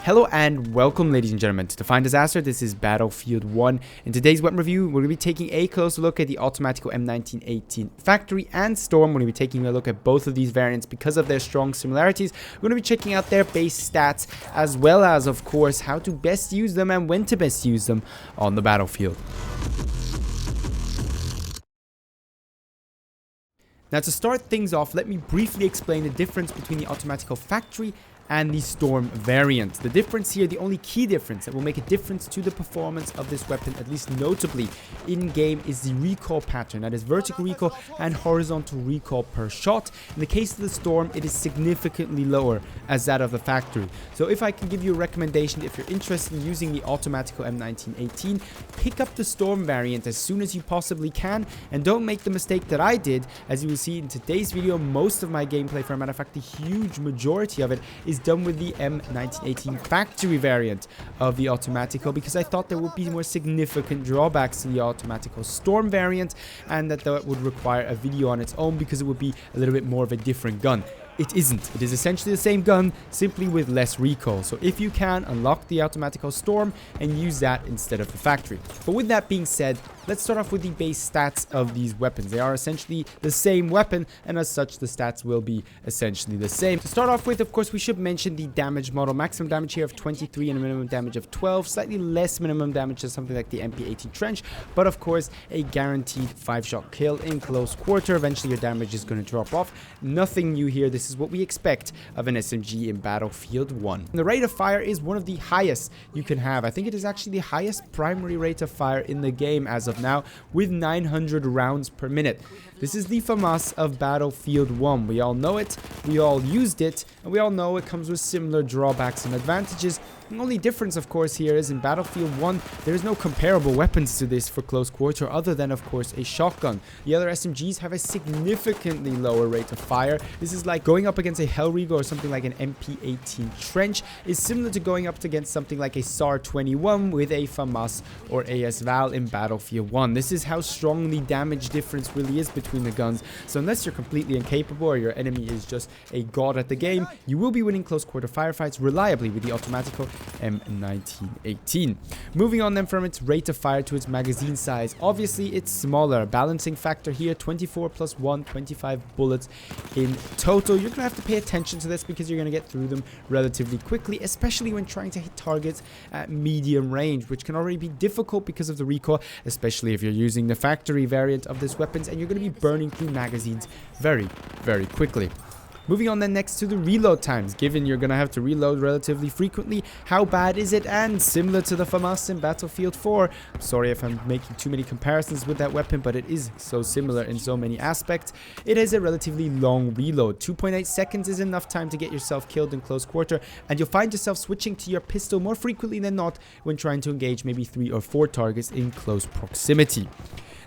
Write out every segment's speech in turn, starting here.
Hello and welcome, ladies and gentlemen, to Define Disaster. This is Battlefield 1. In today's weapon review, we're going to be taking a close look at the Automatico M1918 Factory and Storm. We're going to be taking a look at both of these variants because of their strong similarities. We're going to be checking out their base stats, as well as, of course, how to best use them and when to best use them on the battlefield. Now, to start things off, let me briefly explain the difference between the Automatico Factory and the Storm variant. The difference here, the only key difference that will make a difference to the performance of this weapon, at least notably in-game, is the recoil pattern. That is vertical recoil and horizontal recoil per shot. In the case of the Storm, it is significantly lower as that of the Factory. So if I can give you a recommendation, if you're interested in using the Automatico M1918, pick up the Storm variant as soon as you possibly can, and don't make the mistake that I did. As you will see in today's video, most of my gameplay, for a matter of fact, the huge majority of it is done with the M1918 Factory variant of the Automatico, because I thought there would be more significant drawbacks to the Automatico Storm variant, and that would require a video on its own because it would be a little bit more of a different gun. It isn't. It is essentially the same gun, simply with less recoil. So if you can, unlock the Automatico Storm and use that instead of the Factory. But with that being said, let's start off with the base stats of these weapons. They are essentially the same weapon, and as such, the stats will be essentially the same. To start off with, of course, we should mention the damage model. Maximum damage here of 23 and a minimum damage of 12. Slightly less minimum damage than something like the MP18 Trench, but of course, a guaranteed 5-shot kill in close quarter. Eventually, your damage is going to drop off. Nothing new here. This is what we expect of an SMG in Battlefield 1. And the rate of fire is one of the highest you can have. I think it is actually the highest primary rate of fire in the game as of now, with 900 rounds per minute. This is the Famas of Battlefield 1. We all know it, we all used it, and we all know it comes with similar drawbacks and advantages. The only difference, of course, here is in Battlefield 1, there is no comparable weapons to this for close quarter other than, of course, a shotgun. The other SMGs have a significantly lower rate of fire. This is like going up against a Hellriegel or something like an MP18 Trench is similar to going up against something like a SAR 21 with a Famas or AS Val in Battlefield 1. This is how strong the damage difference really is between the guns. So unless you're completely incapable or your enemy is just a god at the game, you will be winning close quarter firefights reliably with the Automatico M1918. Moving on then from its rate of fire to its magazine size, obviously it's smaller. Balancing factor here, 24 plus 1, 25 bullets in total. You're going to have to pay attention to this because you're going to get through them relatively quickly, especially when trying to hit targets at medium range, which can already be difficult because of the recoil, especially if you're using the Factory variant of this weapons, and you're going to be burning through magazines very, very quickly. Moving on then next to the reload times. Given you're going to have to reload relatively frequently, how bad is it? And similar to the Famas in Battlefield 4, I'm sorry if I'm making too many comparisons with that weapon, but it is so similar in so many aspects. It has a relatively long reload. 2.8 seconds is enough time to get yourself killed in close quarter, and you'll find yourself switching to your pistol more frequently than not when trying to engage maybe 3 or 4 targets in close proximity.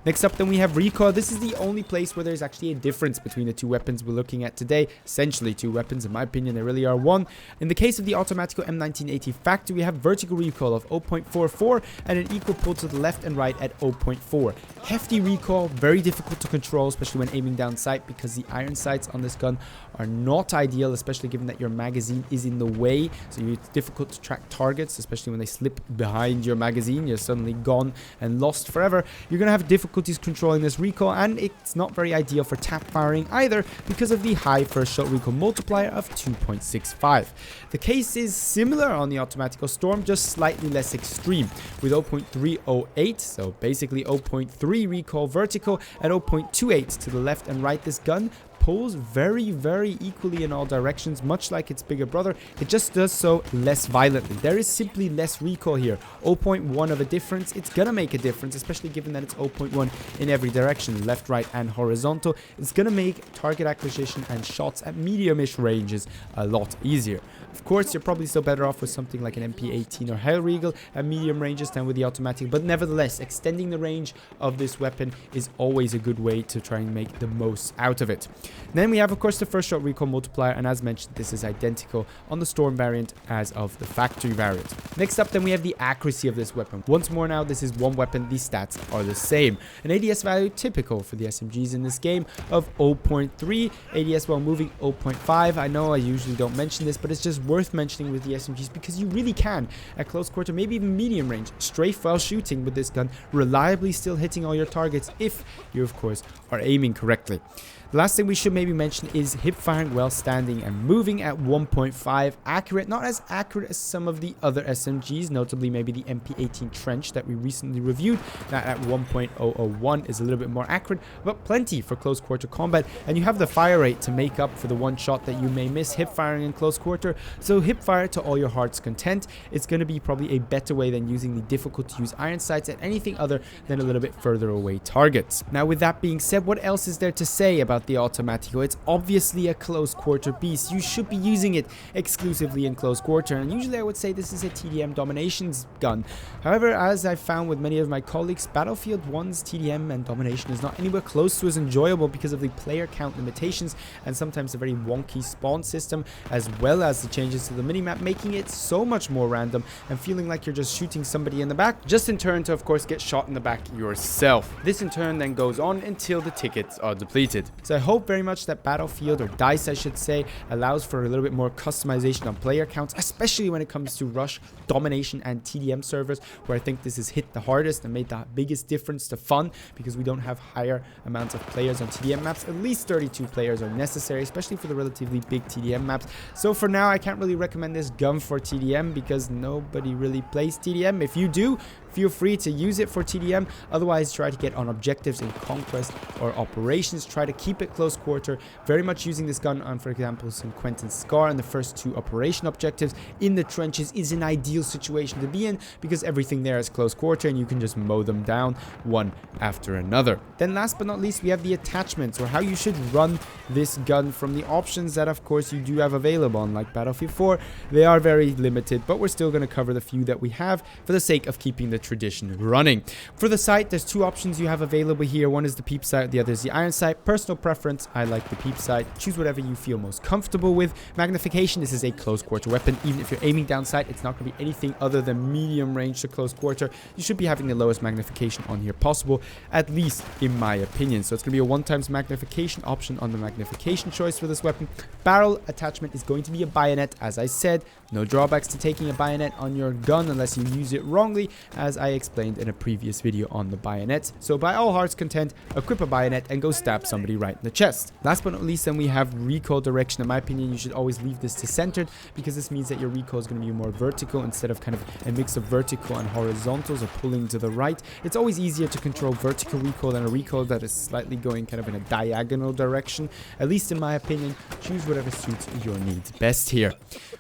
Next up then we have recoil. This is the only place where there's actually a difference between the two weapons we're looking at today. Essentially two weapons, in my opinion, they really are one. In the case of the Automatico M1918 Factory, we have vertical recoil of 0.44 and an equal pull to the left and right at 0.4. Hefty recoil, very difficult to control, especially when aiming down sight, because the iron sights on this gun are not ideal, especially given that your magazine is in the way. So it's difficult to track targets, especially when they slip behind your magazine. You're suddenly gone and lost forever. You're going to have difficulties controlling this recoil, and it's not very ideal for tap firing either because of the high first shot recoil multiplier of 2.65. The case is similar on the Automatico Storm, just slightly less extreme, with 0.308, so basically 0.3 recoil vertical and 0.28 to the left and right. This gun pulls very, very equally in all directions, much like its bigger brother. It just does so less violently. There is simply less recoil here. 0.1 of a difference. It's gonna make a difference, especially given that it's 0.1 in every direction, left, right, and horizontal. It's gonna make target acquisition and shots at medium-ish ranges a lot easier. Of course, you're probably still better off with something like an MP18 or Hellriegel at medium ranges than with the Automatic, but nevertheless, extending the range of this weapon is always a good way to try and make the most out of it. Then we have, of course, the first shot recoil multiplier, and as mentioned, this is identical on the Storm variant as of the Factory variant. Next up, then we have the accuracy of this weapon. Once more now, this is one weapon, the stats are the same. An ADS value typical for the SMGs in this game of 0.3, ADS while moving 0.5. I know I usually don't mention this, but it's just worth mentioning with the SMGs because you really can, at close quarter, maybe even medium range, strafe while shooting with this gun, reliably still hitting all your targets if you, of course, are aiming correctly. The last thing we should maybe mention is hip firing while standing and moving at 1.5 accurate. Not as accurate as some of the other SMGs, notably maybe the MP18 Trench that we recently reviewed. That at 1.001 is a little bit more accurate, but plenty for close quarter combat. And you have the fire rate to make up for the one shot that you may miss hip firing in close quarter. So hip fire to all your heart's content. It's going to be probably a better way than using the difficult to use iron sights at anything other than a little bit further away targets. Now, with that being said, what else is there to say about the Automatico? It's obviously a close quarter beast. You should be using it exclusively in close quarter, and usually I would say this is a TDM dominations gun. However, as I've found with many of my colleagues, Battlefield 1's TDM and domination is not anywhere close to as enjoyable because of the player count limitations and sometimes a very wonky spawn system, as well as the changes to the minimap, making it so much more random and feeling like you're just shooting somebody in the back, just in turn to, of course, get shot in the back yourself. This in turn then goes on until the tickets are depleted. So I hope very much that Battlefield, or DICE I should say, allows for a little bit more customization on player counts, especially when it comes to Rush, Domination and TDM servers, where I think this has hit the hardest and made the biggest difference to fun, because we don't have higher amounts of players on TDM maps. At least 32 players are necessary, especially for the relatively big TDM maps. So for now, I can't really recommend this gun for TDM because nobody really plays TDM. If you do, feel free to use it for TDM. Otherwise, try to get on objectives in Conquest or Operations. Try to keep it close quarter. Very much using this gun on, for example, some Quentin Scar in the first 2 operation objectives in the trenches is an ideal situation to be in because everything there is close quarter and you can just mow them down one after another. Then last but not least, we have the attachments, or how you should run this gun from the options that, of course, you do have available. Unlike Battlefield 4, they are very limited, but we're still going to cover the few that we have for the sake of keeping the tradition running. For the sight, there's 2 options you have available here. One is the peep sight, the other is the iron sight. Personal preference, I like the peep sight. Choose whatever you feel most comfortable with. Magnification, this is a close quarter weapon. Even if you're aiming down sight, it's not going to be anything other than medium range to close quarter. You should be having the lowest magnification on here possible, at least in my opinion. So it's going to be a 1x magnification option on the magnification choice for this weapon. Barrel attachment is going to be a bayonet, as I said. No drawbacks to taking a bayonet on your gun unless you use it wrongly, as I explained in a previous video on the bayonet. So by all hearts content, equip a bayonet and go stab somebody right in the chest. Last but not least, then we have Recoil Direction. In my opinion, you should always leave this to centered because this means that your recoil is going to be more vertical instead of kind of a mix of vertical and horizontals or pulling to the right. It's always easier to control vertical recoil than a recoil that is slightly going kind of in a diagonal direction. At least in my opinion, choose whatever suits your needs best here.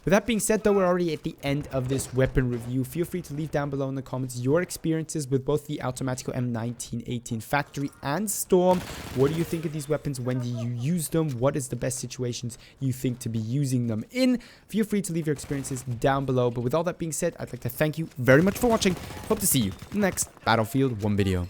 With that being said, though, we're already at the end of this weapon review. Feel free to leave down below in the comments your experiences with both the Automatico M1918 Factory and Storm. What do you think of these weapons? When do you use them? What is the best situations you think to be using them in? Feel free to leave your experiences down below. But with all that being said, I'd like to thank you very much for watching. Hope to see you in the next Battlefield 1 video.